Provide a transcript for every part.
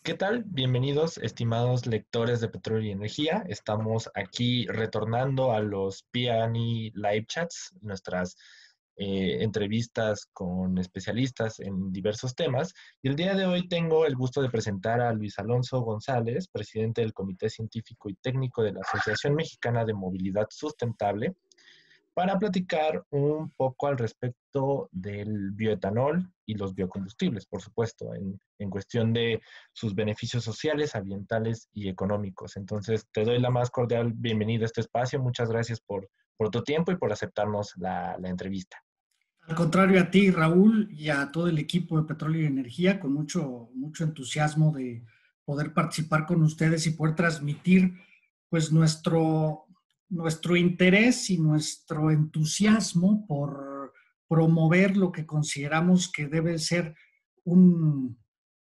¿Qué tal? Bienvenidos, estimados lectores de Petróleo y Energía. Estamos aquí retornando a los P&E Live Chats, nuestras entrevistas con especialistas en diversos temas. Y el día de hoy tengo el gusto de presentar a Luis Alonso González, presidente del Comité Científico y Técnico de la Asociación Mexicana de Movilidad Sustentable, para platicar un poco al respecto del bioetanol y los biocombustibles, por supuesto, en cuestión de sus beneficios sociales, ambientales y económicos. Entonces, te doy la más cordial bienvenida a este espacio. Muchas gracias por tu tiempo y por aceptarnos la entrevista. Al contrario a ti, Raúl, y a todo el equipo de Petróleo y Energía, con mucho entusiasmo de poder participar con ustedes y poder transmitir pues nuestro interés y nuestro entusiasmo por promover lo que consideramos que debe ser un,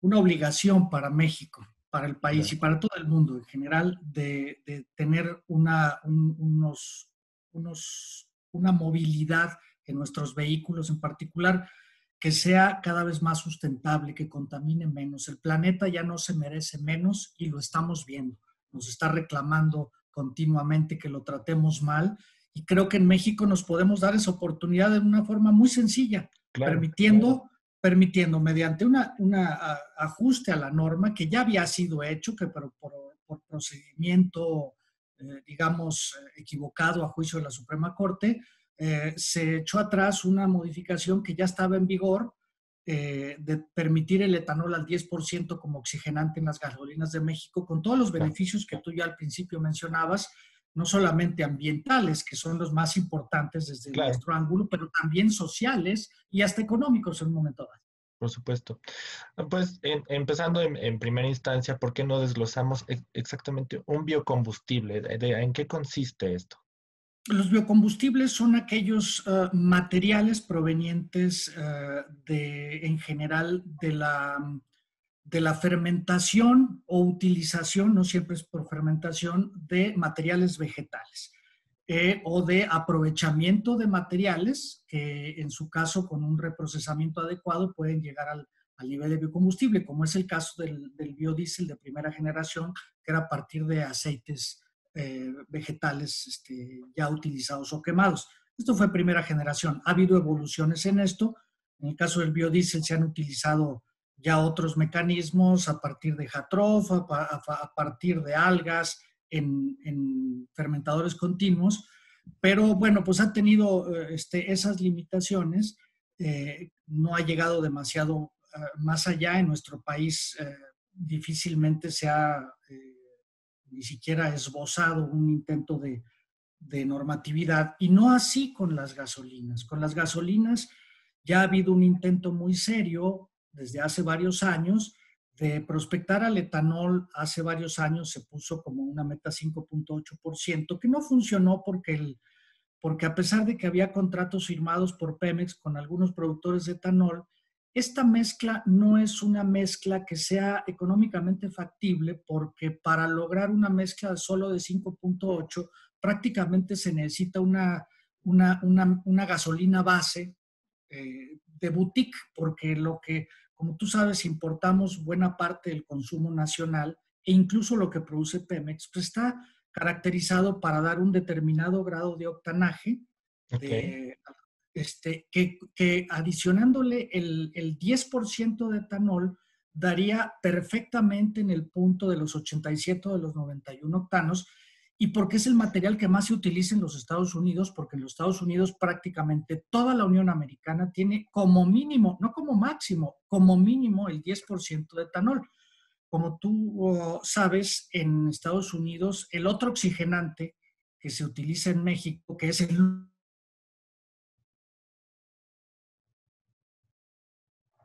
una obligación para México, para el país y Gracias. para todo el mundo en general, de tener una movilidad en nuestros vehículos en particular, que sea cada vez más sustentable, que contamine menos. El planeta ya no se merece menos y lo estamos viendo. Nos está reclamando continuamente que lo tratemos mal y creo que en México nos podemos dar esa oportunidad de una forma muy sencilla, Claro, permitiendo mediante una ajuste a la norma que ya había sido hecho, que por procedimiento, digamos, equivocado a juicio de la Suprema Corte, se echó atrás una modificación que ya estaba en vigor de permitir el etanol al 10% como oxigenante en las gasolinas de México, con todos los claro. beneficios que tú ya al principio mencionabas, no solamente ambientales, que son los más importantes desde Claro, nuestro ángulo, pero también sociales y hasta económicos en un momento dado. por supuesto. Pues empezando en primera instancia, ¿por qué no desglosamos exactamente un biocombustible? ¿En qué consiste esto? Los biocombustibles son aquellos materiales provenientes en general de la fermentación o utilización, no siempre es por fermentación, de materiales vegetales o de aprovechamiento de materiales que en su caso con un reprocesamiento adecuado pueden llegar al nivel de biocombustible, como es el caso del biodiesel de primera generación, que era a partir de aceites vegetales ya utilizados o quemados. Esto fue primera generación. Ha habido evoluciones en esto. En el caso del biodiesel se han utilizado ya otros mecanismos a partir de jatrofa, a partir de algas, en fermentadores continuos, pero bueno, pues ha tenido esas limitaciones, no ha llegado demasiado más allá en nuestro país, difícilmente se ha ni siquiera esbozado un intento de normatividad, y no así con las gasolinas. Con las gasolinas ya ha habido un intento muy serio desde hace varios años de prospectar al etanol. Hace varios años se puso como una meta 5.8%, que no funcionó porque a pesar de que había contratos firmados por Pemex con algunos productores de etanol, esta mezcla no es una mezcla que sea económicamente factible, porque para lograr una mezcla solo de 5.8 prácticamente se necesita una gasolina base de boutique, porque como tú sabes, importamos buena parte del consumo nacional e incluso lo que produce Pemex, pues está caracterizado para dar un determinado grado de octanaje, Ok, que adicionándole el 10% de etanol daría perfectamente en el punto de los 87 o de los 91 octanos, y porque es el material que más se utiliza en los Estados Unidos, porque en los Estados Unidos prácticamente toda la Unión Americana tiene como mínimo, no como máximo, como mínimo el 10% de etanol. Como tú sabes, en Estados Unidos el otro oxigenante que se utiliza en México, que es el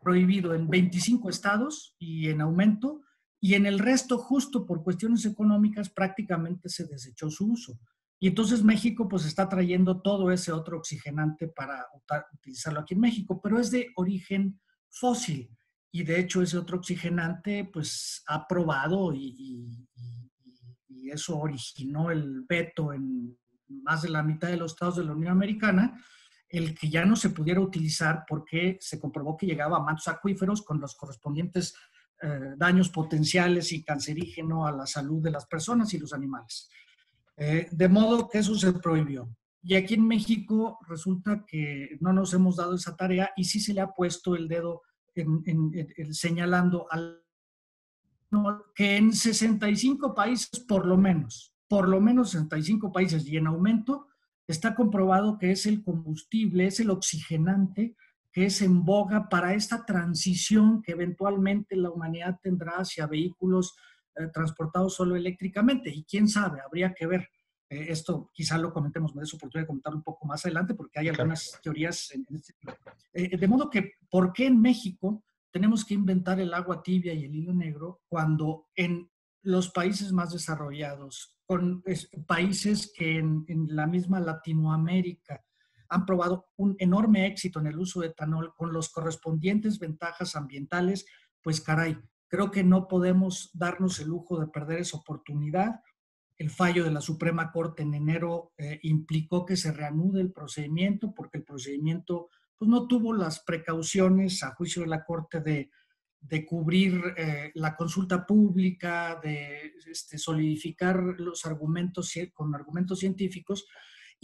prohibido en 25 estados y en aumento, y en el resto, justo por cuestiones económicas, prácticamente se desechó su uso. Y entonces México pues está trayendo todo ese otro oxigenante para utilizarlo aquí en México, pero es de origen fósil. Y de hecho ese otro oxigenante pues ha probado y eso originó el veto en más de la mitad de los estados de la Unión Americana, el que ya no se pudiera utilizar porque se comprobó que llegaba a mantos acuíferos con los correspondientes daños potenciales y cancerígeno a la salud de las personas y los animales. De modo que eso se prohibió. Y aquí en México resulta que no nos hemos dado esa tarea y sí se le ha puesto el dedo señalando que en 65 países por lo menos 65 países y en aumento, está comprobado que es el combustible, es el oxigenante que es en boga para esta transición que eventualmente la humanidad tendrá hacia vehículos transportados solo eléctricamente. Y quién sabe, habría que ver. Esto quizá lo comentemos, me des oportunidad de comentar un poco más adelante porque hay algunas teorías en este tipo. De modo que, ¿por qué en México tenemos que inventar el agua tibia y el hilo negro cuando en los países más desarrollados, con países que en la misma Latinoamérica han probado un enorme éxito en el uso de etanol con los correspondientes ventajas ambientales, pues caray, creo que no podemos darnos el lujo de perder esa oportunidad. El fallo de la Suprema Corte en enero implicó que se reanude el procedimiento porque el procedimiento pues, no tuvo las precauciones, a juicio de la Corte, de cubrir la consulta pública, de solidificar los argumentos con argumentos científicos.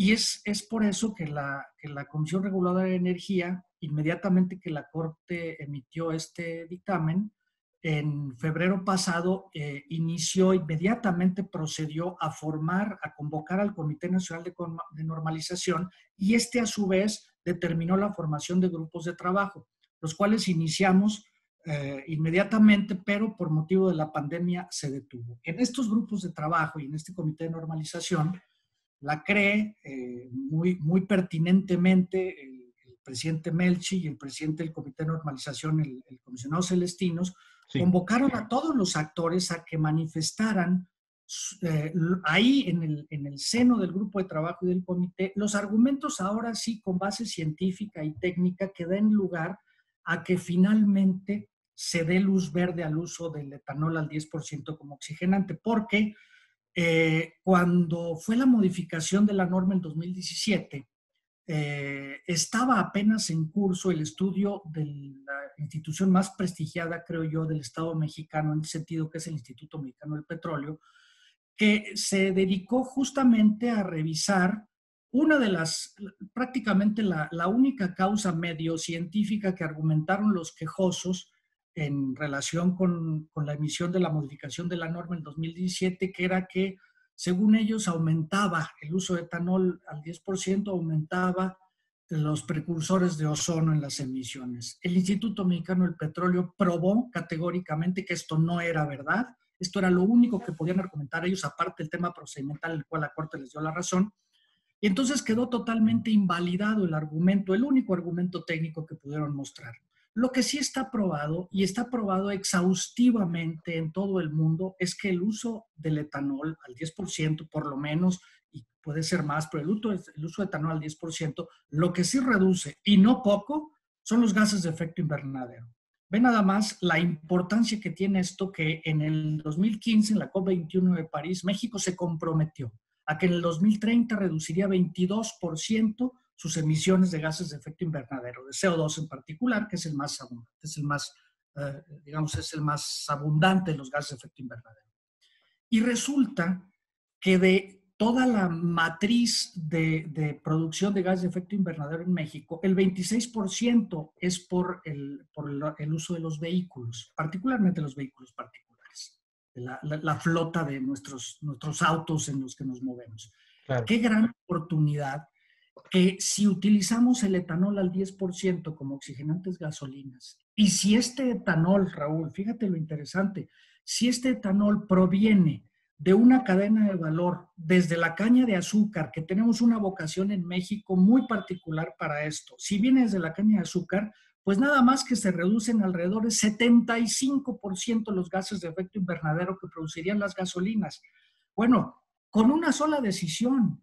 Y es por eso que la Comisión Reguladora de Energía, inmediatamente que la Corte emitió este dictamen, en febrero pasado inmediatamente procedió a convocar al Comité Nacional de Normalización y a su vez determinó la formación de grupos de trabajo, los cuales iniciamos inmediatamente, pero por motivo de la pandemia se detuvo. En estos grupos de trabajo y en este Comité de Normalización, la CRE, muy pertinentemente, el presidente Melchi y el presidente del Comité de Normalización, el comisionado Celestinos, sí, convocaron a todos los actores a que manifestaran ahí en el seno del grupo de trabajo y del comité los argumentos ahora sí con base científica y técnica que den lugar a que finalmente se dé luz verde al uso del etanol al 10% como oxigenante, porque cuando fue la modificación de la norma en 2017, estaba apenas en curso el estudio de la institución más prestigiada, creo yo, del Estado mexicano, en el sentido que es el Instituto Mexicano del Petróleo, que se dedicó justamente a revisar una de prácticamente la única causa medio científica que argumentaron los quejosos en relación con la emisión de la modificación de la norma en 2017, que era que según ellos aumentaba el uso de etanol al 10%, aumentaba los precursores de ozono en las emisiones. El Instituto Mexicano del Petróleo probó categóricamente que esto no era verdad. Esto era lo único que podían argumentar ellos, aparte del tema procedimental, en el cual la Corte les dio la razón. Y entonces quedó totalmente invalidado el argumento, el único argumento técnico que pudieron mostrar. Lo que sí está probado, y está probado exhaustivamente en todo el mundo, es que el uso del etanol al 10%, por lo menos, y puede ser más, pero el uso de etanol al 10%, lo que sí reduce, y no poco, son los gases de efecto invernadero. Ve nada más la importancia que tiene esto, que en el 2015, en la COP21 de París, México se comprometió a que en el 2030 reduciría 22% sus emisiones de gases de efecto invernadero, de CO2 en particular, que es el más abundante, es el más abundante de los gases de efecto invernadero. Y resulta que de toda la matriz de producción de gases de efecto invernadero en México, el 26% es por el uso de los vehículos, particularmente los vehículos particulares, la flota de nuestros autos en los que nos movemos. Claro. Qué gran oportunidad que si utilizamos el etanol al 10% como oxigenantes gasolinas, y si este etanol, Raúl, fíjate lo interesante, si este etanol proviene de una cadena de valor desde la caña de azúcar, que tenemos una vocación en México muy particular para esto, si viene desde la caña de azúcar, pues nada más que se reducen alrededor de 75% los gases de efecto invernadero que producirían las gasolinas. Bueno, con una sola decisión,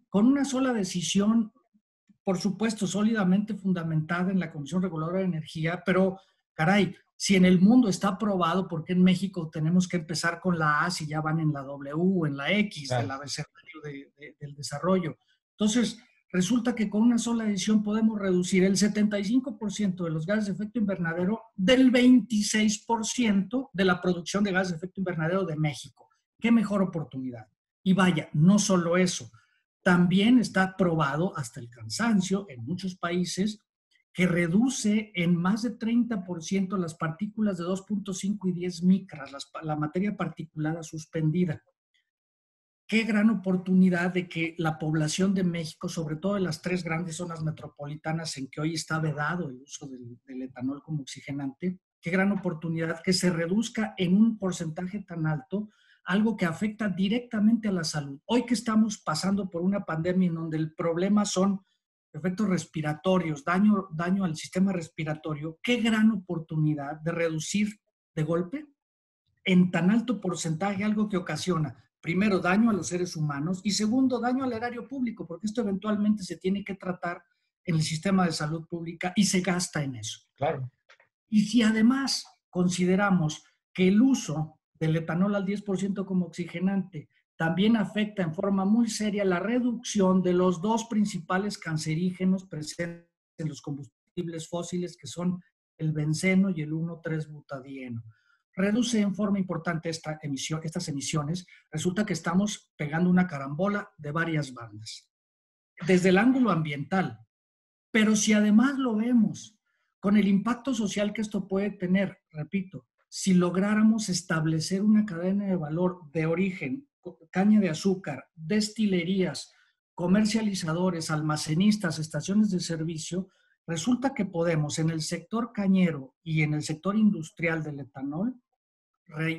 por supuesto, sólidamente fundamentada en la Comisión Reguladora de Energía, pero, caray, si en el mundo está aprobado, ¿por qué en México tenemos que empezar con la A si ya van en la W o en la X del abecedario del desarrollo? Entonces, resulta que con una sola edición podemos reducir el 75% de los gases de efecto invernadero del 26% de la producción de gases de efecto invernadero de México. ¡Qué mejor oportunidad! Y vaya, no solo eso, también está probado hasta el cansancio en muchos países que reduce en más de 30% las partículas de 2.5 y 10 micras, la materia particulada suspendida. Qué gran oportunidad de que la población de México, sobre todo en las 3 grandes zonas metropolitanas en que hoy está vedado el uso del etanol como oxigenante, qué gran oportunidad que se reduzca en un porcentaje tan alto algo que afecta directamente a la salud. Hoy que estamos pasando por una pandemia en donde el problema son efectos respiratorios, daño al sistema respiratorio, qué gran oportunidad de reducir de golpe en tan alto porcentaje algo que ocasiona, primero, daño a los seres humanos y segundo, daño al erario público, porque esto eventualmente se tiene que tratar en el sistema de salud pública y se gasta en eso. Claro. Y si además consideramos que el uso del etanol al 10% como oxigenante también afecta en forma muy seria la reducción de los 2 principales cancerígenos presentes en los combustibles fósiles, que son el benceno y el 1,3-butadieno. Reduce en forma importante estas emisiones. Resulta que estamos pegando una carambola de varias bandas. Desde el ángulo ambiental, pero si además lo vemos con el impacto social que esto puede tener, repito, si lográramos establecer una cadena de valor de origen, caña de azúcar, destilerías, comercializadores, almacenistas, estaciones de servicio, resulta que podemos en el sector cañero y en el sector industrial del etanol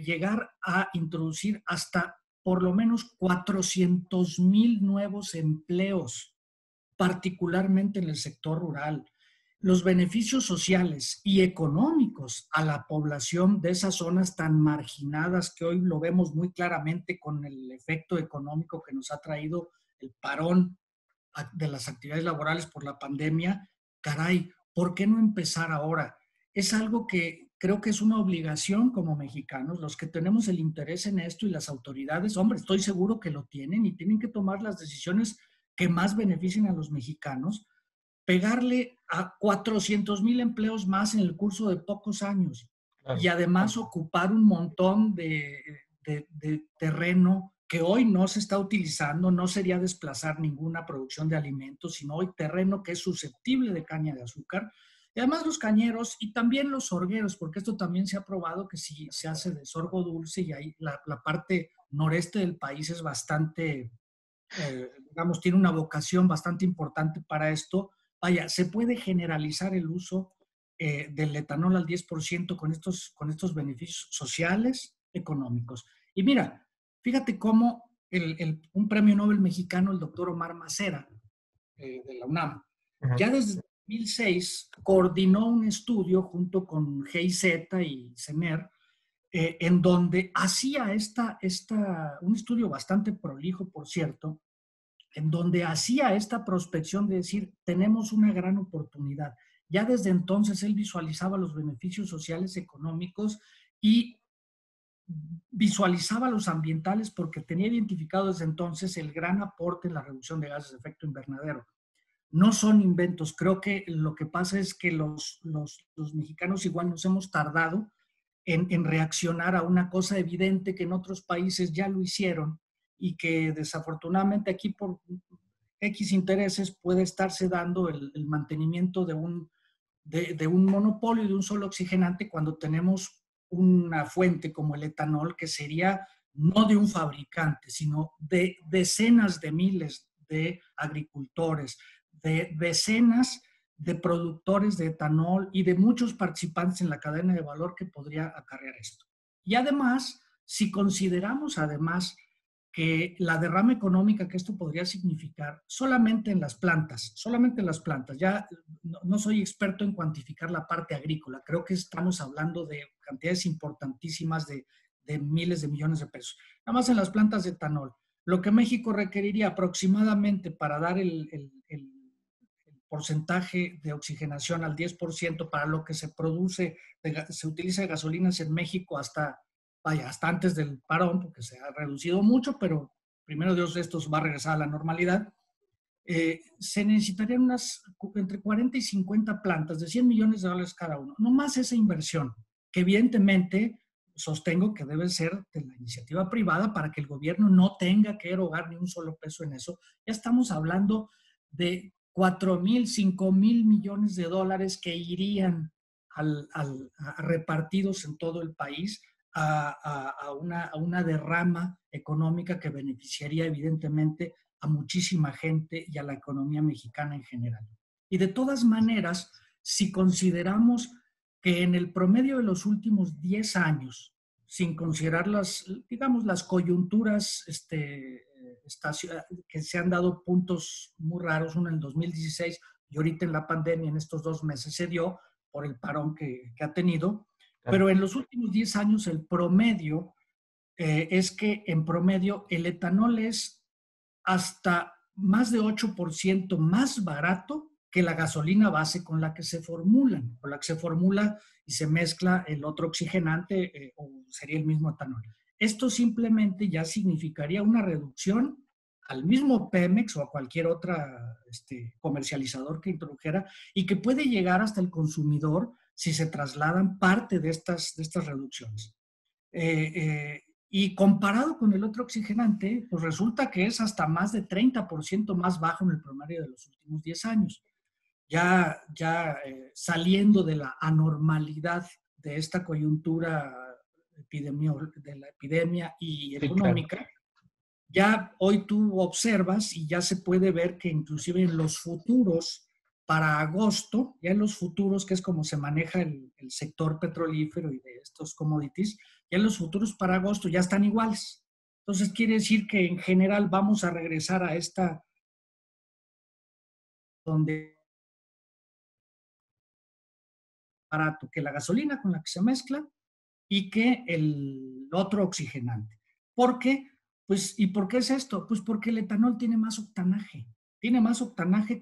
llegar a introducir hasta por lo menos 400,000 nuevos empleos, particularmente en el sector rural. Los beneficios sociales y económicos a la población de esas zonas tan marginadas que hoy lo vemos muy claramente con el efecto económico que nos ha traído el parón de las actividades laborales por la pandemia, caray, ¿por qué no empezar ahora? Es algo que creo que es una obligación como mexicanos, los que tenemos el interés en esto y las autoridades, hombre, estoy seguro que lo tienen y tienen que tomar las decisiones que más beneficien a los mexicanos, pegarle a 400,000 empleos más en el curso de pocos años Claro. y además ocupar un montón de terreno que hoy no se está utilizando, no sería desplazar ninguna producción de alimentos, sino hoy terreno que es susceptible de caña de azúcar. Y además los cañeros y también los sorgueros, porque esto también se ha probado que si se hace de sorgo dulce y ahí la parte noreste del país es bastante, digamos, tiene una vocación bastante importante para esto. Vaya, se puede generalizar el uso del etanol al 10% con estos beneficios sociales, económicos. Y mira, fíjate cómo un premio Nobel mexicano, el doctor Omar Mancera, de la UNAM, ya desde 2006 coordinó un estudio junto con GIZ y CENER, en donde hacía un estudio bastante prolijo, por cierto, en donde hacía esta prospección de decir, tenemos una gran oportunidad. Ya desde entonces él visualizaba los beneficios sociales, económicos y visualizaba los ambientales porque tenía identificado desde entonces el gran aporte en la reducción de gases de efecto invernadero. No son inventos, creo que lo que pasa es que los mexicanos igual nos hemos tardado en reaccionar a una cosa evidente que en otros países ya lo hicieron y que desafortunadamente aquí por X intereses puede estarse dando el mantenimiento de un monopolio de un solo oxigenante cuando tenemos una fuente como el etanol que sería no de un fabricante, sino de decenas de miles de agricultores, de decenas de productores de etanol y de muchos participantes en la cadena de valor que podría acarrear esto. Y además, si consideramos además que la derrama económica que esto podría significar solamente en las plantas, ya no soy experto en cuantificar la parte agrícola, creo que estamos hablando de cantidades importantísimas de miles de millones de pesos, nada más en las plantas de etanol, lo que México requeriría aproximadamente para dar el porcentaje de oxigenación al 10% para lo que se produce, se utiliza de gasolinas en México hasta antes del parón, porque se ha reducido mucho, pero primero Dios esto va a regresar a la normalidad. se necesitarían entre 40 y 50 plantas de $100 millones cada uno. No más esa inversión, que evidentemente sostengo que debe ser de la iniciativa privada para que el gobierno no tenga que erogar ni un solo peso en eso. Ya estamos hablando de 4,000, 5,000 millones de dólares que irían repartidos en todo el país a una derrama económica que beneficiaría evidentemente a muchísima gente y a la economía mexicana en general. Y de todas maneras, si consideramos que en el promedio de los últimos 10 años, sin considerar digamos, las coyunturas que se han dado puntos muy raros, uno en el 2016 y ahorita en la pandemia, en estos 2 meses se dio por el parón que ha tenido, pero en los últimos 10 años el promedio es que en promedio el etanol es hasta más de 8% más barato que la gasolina base con la que se formulan, con la que se formula y se mezcla el otro oxigenante o sería el mismo etanol. Esto simplemente ya significaría una reducción al mismo Pemex o a cualquier otra comercializador que introdujera y que puede llegar hasta el consumidor si se trasladan parte de estas reducciones. Y comparado con el otro oxigenante, pues resulta que es hasta más de 30% más bajo en el promedio de los últimos 10 años. Ya saliendo de la anormalidad de esta coyuntura de la epidemia y económica, claro. Ya hoy tú observas y ya se puede ver que inclusive en los futuros para agosto, ya en los futuros, que es como se maneja el sector petrolífero y de estos commodities, ya los futuros para agosto ya están iguales. Entonces quiere decir que en general vamos a regresar a esta donde barato que la gasolina con la que se mezcla y que el otro oxigenante. ¿Por qué? Pues, ¿y por qué es esto? Pues porque el etanol tiene más octanaje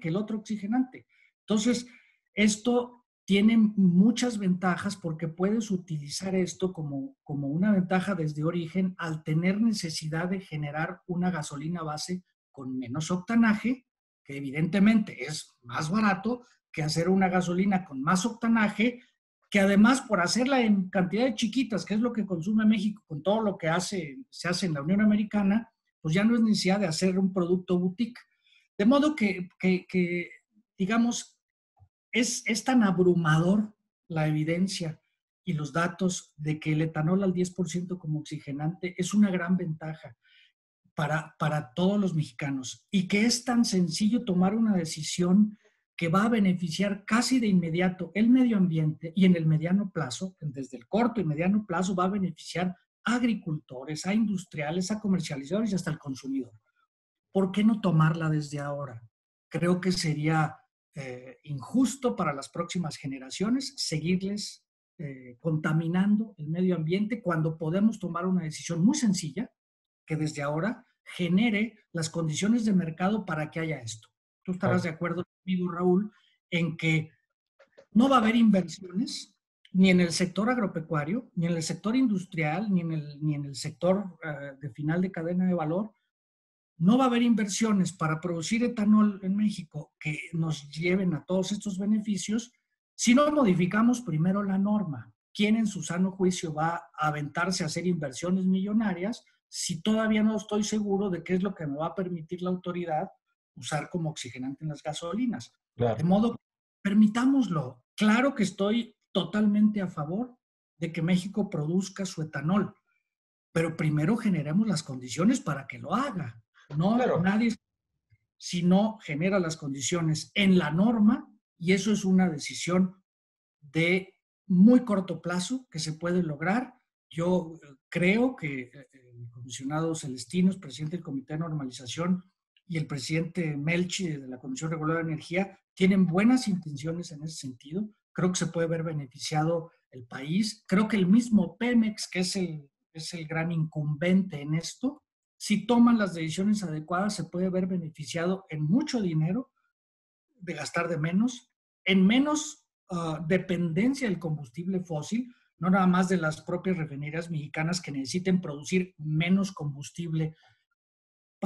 que el otro oxigenante. Entonces, esto tiene muchas ventajas porque puedes utilizar esto como una ventaja desde origen al tener necesidad de generar una gasolina base con menos octanaje, que evidentemente es más barato que hacer una gasolina con más octanaje, que además por hacerla en cantidades chiquitas, que es lo que consume México con todo lo que se hace en la Unión Americana, pues ya no es necesidad de hacer un producto boutique. De modo que digamos, es tan abrumador la evidencia y los datos de que el etanol al 10% como oxigenante es una gran ventaja para todos los mexicanos y que es tan sencillo tomar una decisión que va a beneficiar casi de inmediato el medio ambiente y en el mediano plazo, desde el corto y mediano plazo, va a beneficiar a agricultores, a industriales, a comercializadores y hasta al consumidor. ¿Por qué no tomarla desde ahora? Creo que sería injusto para las próximas generaciones seguirles contaminando el medio ambiente cuando podemos tomar una decisión muy sencilla que desde ahora genere las condiciones de mercado para que haya esto. Tú estarás de acuerdo conmigo, Raúl, en que no va a haber inversiones ni en el sector agropecuario, ni en el sector industrial, ni en el sector de final de cadena de valor. No va a haber inversiones para producir etanol en México que nos lleven a todos estos beneficios si no modificamos primero la norma. ¿Quién en su sano juicio va a aventarse a hacer inversiones millonarias si todavía no estoy seguro de qué es lo que me va a permitir la autoridad usar como oxigenante en las gasolinas? Claro. De modo, permitámoslo. Claro que estoy totalmente a favor de que México produzca su etanol, pero primero generemos las condiciones para que lo haga. No, claro. Nadie, si no genera las condiciones en la norma, y eso es una decisión de muy corto plazo que se puede lograr. Yo creo que el comisionado Celestinos, presidente del Comité de Normalización, y el presidente Melchi de la Comisión Reguladora de Energía tienen buenas intenciones en ese sentido. Creo que se puede ver beneficiado el país. Creo que el mismo Pemex, que es el gran incumbente en esto, si toman las decisiones adecuadas, se puede ver beneficiado en mucho dinero, de gastar de menos, en menos dependencia del combustible fósil, no nada más de las propias refinerías mexicanas que necesiten producir menos combustible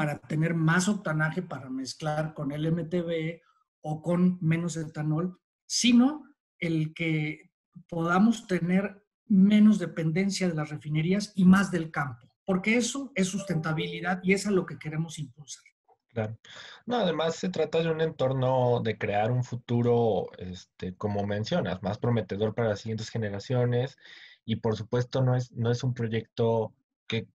para tener más octanaje para mezclar con el MTBE o con menos etanol, sino el que podamos tener menos dependencia de las refinerías y más del campo, porque eso es sustentabilidad y es a lo que queremos impulsar. Claro. No, además se trata de un entorno de crear un futuro, como mencionas, más prometedor para las siguientes generaciones y por supuesto no es un proyecto que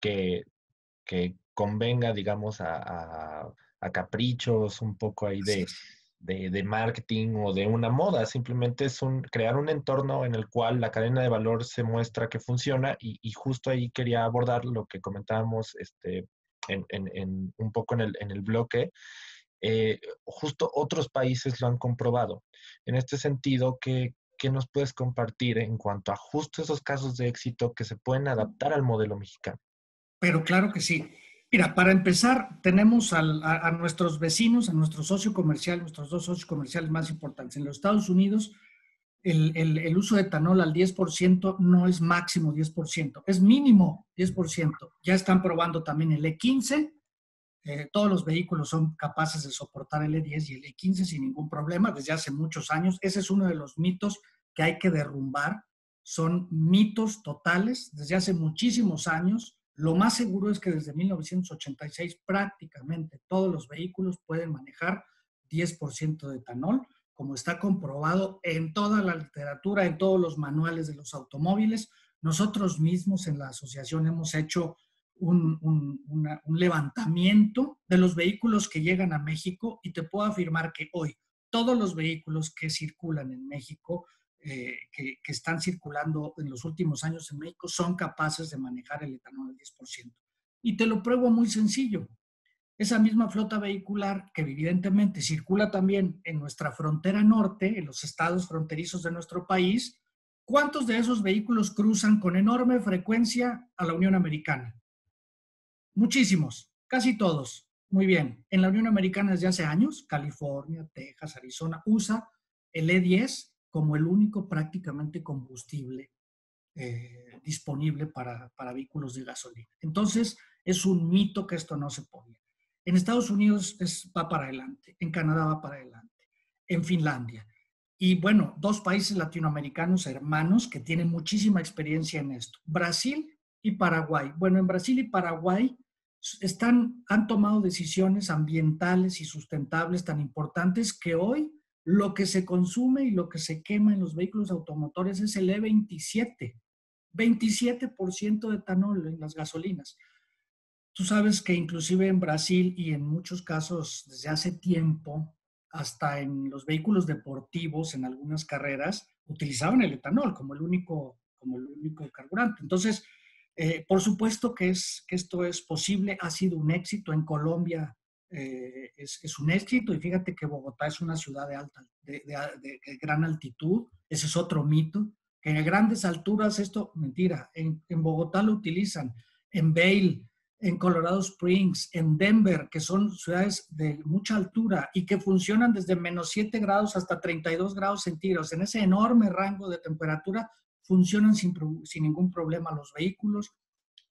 convenga, digamos, a caprichos un poco ahí Así de, es. de, de marketing o de una moda, simplemente es crear un entorno en el cual la cadena de valor se muestra que funciona y justo ahí quería abordar lo que comentábamos un poco en el bloque. Justo otros países lo han comprobado. En este sentido, ¿qué nos puedes compartir en cuanto a justo esos casos de éxito que se pueden adaptar al modelo mexicano? Pero claro que sí. Mira, para empezar, tenemos a nuestros vecinos, a nuestro socio comercial, nuestros dos socios comerciales más importantes. En los Estados Unidos, el uso de etanol al 10% no es máximo 10%, es mínimo 10%. Ya están probando también el E15. Todos los vehículos son capaces de soportar el E10 y el E15 sin ningún problema desde hace muchos años. Ese es uno de los mitos que hay que derrumbar. Son mitos totales desde hace muchísimos años. Lo más seguro es que desde 1986 prácticamente todos los vehículos pueden manejar 10% de etanol, como está comprobado en toda la literatura, en todos los manuales de los automóviles. Nosotros mismos en la asociación hemos hecho un levantamiento de los vehículos que llegan a México y te puedo afirmar que hoy todos los vehículos que circulan en México, que están circulando en los últimos años en México, son capaces de manejar el etanol al 10%. Y te lo pruebo muy sencillo. Esa misma flota vehicular que evidentemente circula también en nuestra frontera norte, en los estados fronterizos de nuestro país, ¿cuántos de esos vehículos cruzan con enorme frecuencia a la Unión Americana? Muchísimos, casi todos. Muy bien. En la Unión Americana desde hace años, California, Texas, Arizona, usa el E10 como el único prácticamente combustible disponible para vehículos de gasolina. Entonces, es un mito que esto no se podía. En Estados Unidos va para adelante, en Canadá va para adelante, en Finlandia. Y bueno, dos países latinoamericanos hermanos que tienen muchísima experiencia en esto, Brasil y Paraguay. Bueno, en Brasil y Paraguay han tomado decisiones ambientales y sustentables tan importantes que hoy lo que se consume y lo que se quema en los vehículos automotores es el E27, 27% de etanol en las gasolinas. Tú sabes que inclusive en Brasil y en muchos casos desde hace tiempo, hasta en los vehículos deportivos, en algunas carreras, utilizaban el etanol como el único carburante. Entonces, por supuesto que esto es posible, ha sido un éxito. En Colombia es un éxito y fíjate que Bogotá es una ciudad de gran altitud. Ese es otro mito, que en grandes alturas esto, mentira, en Bogotá lo utilizan, en Vail, en Colorado Springs, en Denver, que son ciudades de mucha altura y que funcionan desde -7 grados hasta 32 grados centígrados. En ese enorme rango de temperatura funcionan sin ningún problema los vehículos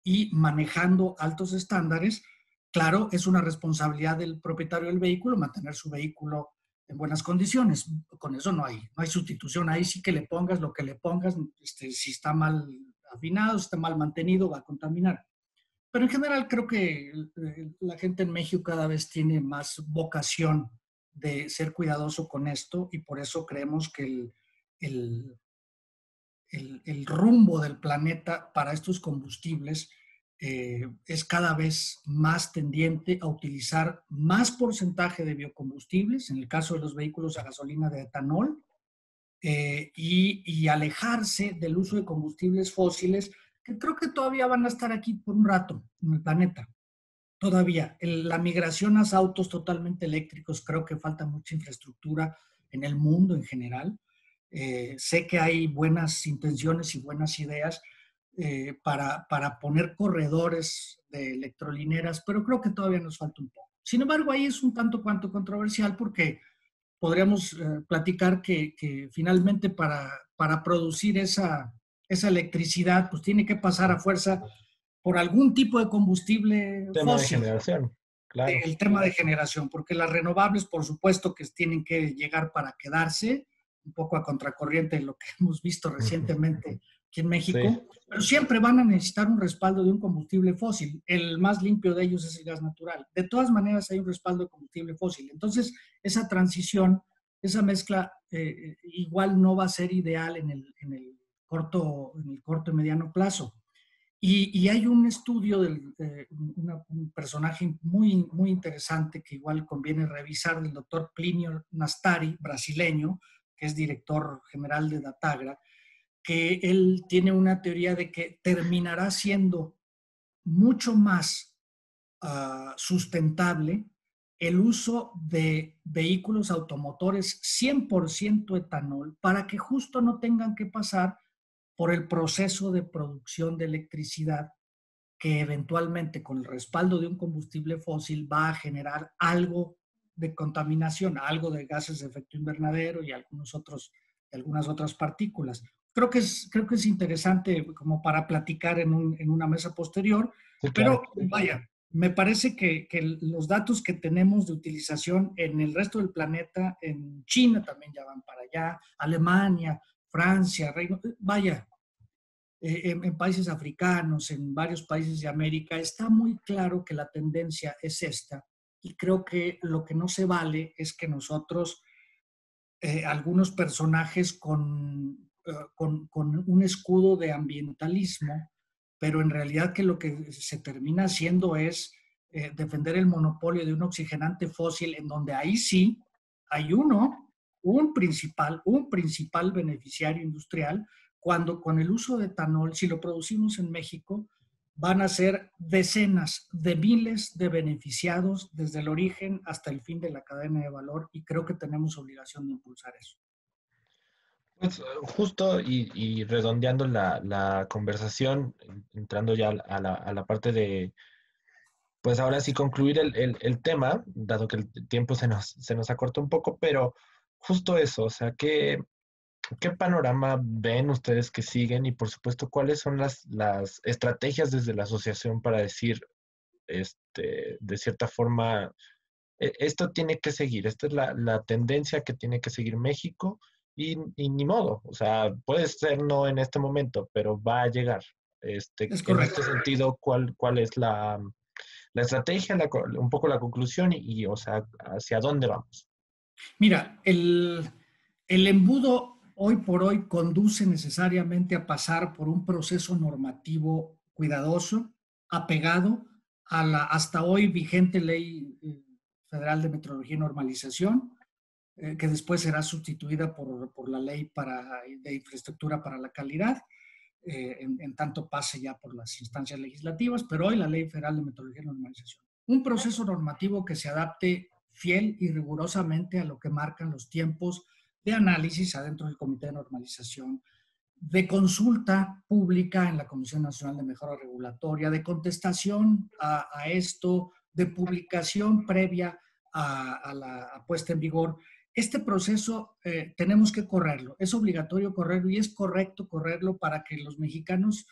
y manejando altos estándares. Claro, es una responsabilidad del propietario del vehículo mantener su vehículo en buenas condiciones. Con eso no hay sustitución. Ahí sí que le pongas lo que le pongas, si está mal afinado, si está mal mantenido, va a contaminar. Pero en general creo que la gente en México cada vez tiene más vocación de ser cuidadoso con esto y por eso creemos que el, el rumbo del planeta para estos combustibles es cada vez más tendiente a utilizar más porcentaje de biocombustibles, en el caso de los vehículos a gasolina de etanol, y alejarse del uso de combustibles fósiles que creo que todavía van a estar aquí por un rato en el planeta. Todavía. La migración a autos totalmente eléctricos, creo que falta mucha infraestructura en el mundo en general. Sé que hay buenas intenciones y buenas ideas para poner corredores de electrolineras, pero creo que todavía nos falta un poco. Sin embargo, ahí es un tanto cuanto controversial porque podríamos platicar que finalmente para producir esa electricidad, pues tiene que pasar a fuerza por algún tipo de combustible Tema de fósil. generación. claro. el tema de generación, porque las renovables, por supuesto, que tienen que llegar para quedarse, un poco a contracorriente de lo que hemos visto recientemente aquí en Sí, México, pero siempre van a necesitar un respaldo de un combustible fósil. El más limpio de ellos es el gas natural. De todas maneras, hay un respaldo de combustible fósil. Entonces, esa transición, esa mezcla, igual no va a ser ideal en el corto y mediano plazo. Y hay un estudio un personaje muy interesante que igual conviene revisar, del doctor Plinio Nastari, brasileño, que es director general de Datagra, que él tiene una teoría de que terminará siendo mucho más sustentable el uso de vehículos automotores 100% etanol para que justo no tengan que pasar por el proceso de producción de electricidad que eventualmente con el respaldo de un combustible fósil va a generar algo de contaminación, algo de gases de efecto invernadero y algunas otras partículas. Creo que es interesante como para platicar en una mesa posterior, sí, claro. pero vaya, me parece que los datos que tenemos de utilización en el resto del planeta, en China también ya van para allá, Alemania, Francia, vaya, en países africanos, en varios países de América, está muy claro que la tendencia es esta. Y creo que lo que no se vale es que nosotros, algunos personajes con un escudo de ambientalismo, pero en realidad que lo que se termina haciendo es defender el monopolio de un oxigenante fósil, en donde ahí sí hay un principal beneficiario industrial, cuando con el uso de etanol, si lo producimos en México, van a ser decenas de miles de beneficiados desde el origen hasta el fin de la cadena de valor, y creo que tenemos obligación de impulsar eso. Pues justo y redondeando la conversación, entrando ya a la parte de, pues ahora sí concluir el tema, dado que el tiempo se nos acortó un poco, pero justo eso, o sea, ¿qué panorama ven ustedes que siguen? Y por supuesto, ¿cuáles son las estrategias desde la asociación para decir, de cierta forma, esto tiene que seguir, esta es la tendencia que tiene que seguir México y ni modo, o sea, puede ser no en este momento, pero va a llegar. Es En correcto. este sentido, ¿cuál es la estrategia, un poco la conclusión o sea, hacia dónde vamos? Mira, el embudo hoy por hoy conduce necesariamente a pasar por un proceso normativo cuidadoso, apegado a la hasta hoy vigente Ley Federal de Metrología y Normalización, que después será sustituida por la Ley de Infraestructura para la Calidad, en tanto pase ya por las instancias legislativas, pero hoy la Ley Federal de Metrología y Normalización. Un proceso normativo que se adapte fiel y rigurosamente a lo que marcan los tiempos de análisis adentro del Comité de Normalización, de consulta pública en la Comisión Nacional de Mejora Regulatoria, de contestación a esto, de publicación previa a la puesta en vigor. Este proceso tenemos que correrlo, es obligatorio correrlo y es correcto correrlo para que los mexicanos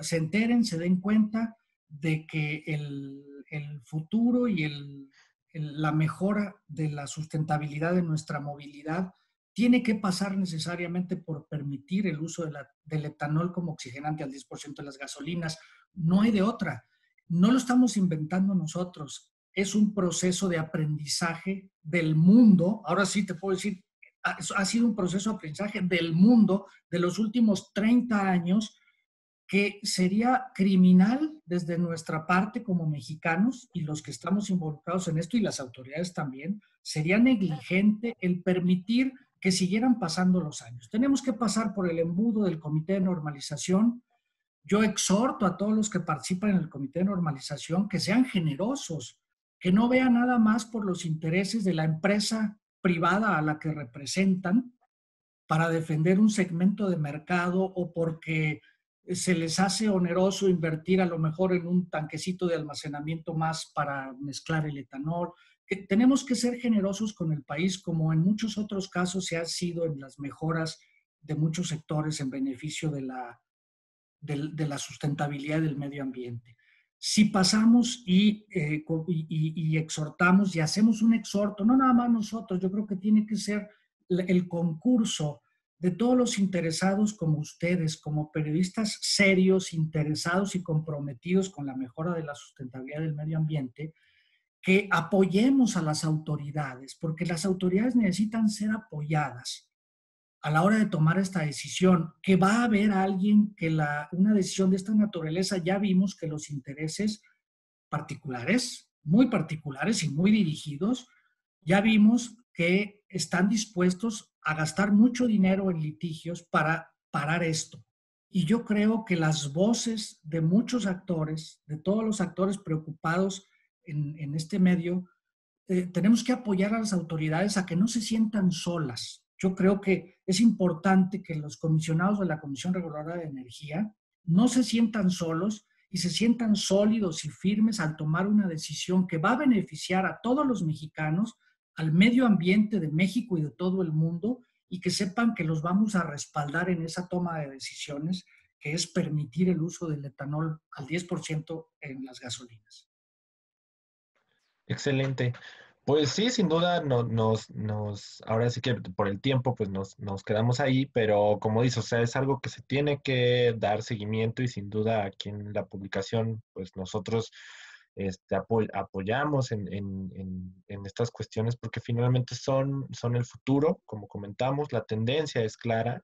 se enteren, se den cuenta de que el futuro y la mejora de la sustentabilidad de nuestra movilidad tiene que pasar necesariamente por permitir el uso del etanol como oxigenante al 10% de las gasolinas. No hay de otra. No lo estamos inventando nosotros. Es un proceso de aprendizaje del mundo. Ahora sí te puedo decir, ha sido un proceso de aprendizaje del mundo de los últimos 30 años, que sería criminal desde nuestra parte como mexicanos y los que estamos involucrados en esto y las autoridades también, sería negligente el permitir que siguieran pasando los años. Tenemos que pasar por el embudo del Comité de Normalización. Yo exhorto a todos los que participan en el Comité de Normalización que sean generosos, que no vean nada más por los intereses de la empresa privada a la que representan para defender un segmento de mercado, o porque se les hace oneroso invertir a lo mejor en un tanquecito de almacenamiento más para mezclar el etanol. Que tenemos que ser generosos con el país, como en muchos otros casos se ha sido en las mejoras de muchos sectores en beneficio de la sustentabilidad del medio ambiente. si pasamos y exhortamos y hacemos un exhorto, no nada más nosotros, yo creo que tiene que ser el concurso de todos los interesados como ustedes, como periodistas serios, interesados y comprometidos con la mejora de la sustentabilidad del medio ambiente, que apoyemos a las autoridades, porque las autoridades necesitan ser apoyadas a la hora de tomar esta decisión, que va a haber alguien que una decisión de esta naturaleza, ya vimos que los intereses particulares, muy particulares y muy dirigidos, ya vimos que están dispuestos a gastar mucho dinero en litigios para parar esto. Y yo creo que las voces de muchos actores, de todos los actores preocupados en este medio, tenemos que apoyar a las autoridades a que no se sientan solas. Yo creo que es importante que los comisionados de la Comisión Reguladora de Energía no se sientan solos y se sientan sólidos y firmes al tomar una decisión que va a beneficiar a todos los mexicanos, al medio ambiente de México y de todo el mundo, y que sepan que los vamos a respaldar en esa toma de decisiones, que es permitir el uso del etanol al 10% en las gasolinas. Excelente. Pues sí, sin duda ahora sí que por el tiempo pues nos quedamos ahí, pero como dices, o sea, es algo que se tiene que dar seguimiento y sin duda aquí en la publicación pues nosotros apoyamos en estas cuestiones porque finalmente son el futuro, como comentamos, la tendencia es clara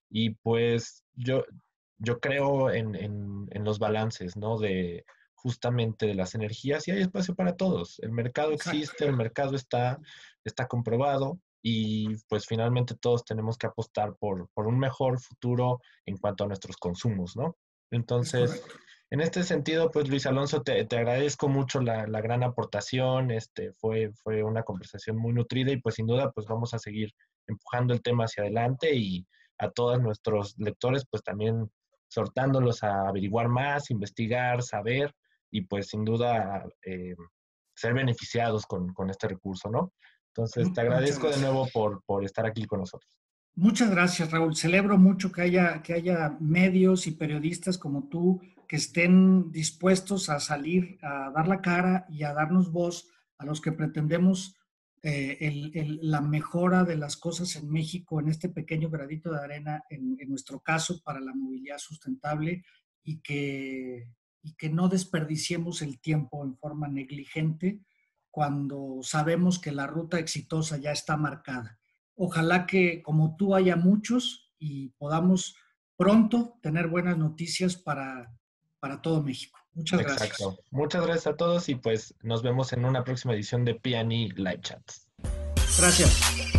y pues yo creo en los balances, ¿no? De justamente de las energías y hay espacio para todos. El mercado Exacto. existe, el mercado está comprobado y pues finalmente todos tenemos que apostar por un mejor futuro en cuanto a nuestros consumos, ¿no? Es Entonces, correcto. en este sentido, pues Luis Alonso, te agradezco mucho la gran aportación, fue una conversación muy nutrida y pues sin duda pues vamos a seguir empujando el tema hacia adelante y a todos nuestros lectores pues también exhortándolos a averiguar más, investigar, saber y pues sin duda ser beneficiados con este recurso, ¿no? Entonces, te Muchas agradezco de gracias. nuevo por estar aquí con nosotros. Muchas gracias, Raúl. Celebro mucho que haya medios y periodistas como tú que estén dispuestos a salir, a dar la cara y a darnos voz a los que pretendemos la mejora de las cosas en México, en este pequeño granito de arena, en nuestro caso, para la movilidad sustentable y que no desperdiciemos el tiempo en forma negligente cuando sabemos que la ruta exitosa ya está marcada. Ojalá que como tú haya muchos y podamos pronto tener buenas noticias para todo México. Muchas gracias. Exacto. Muchas gracias a todos y pues nos vemos en una próxima edición de P&E Live Chats. Gracias.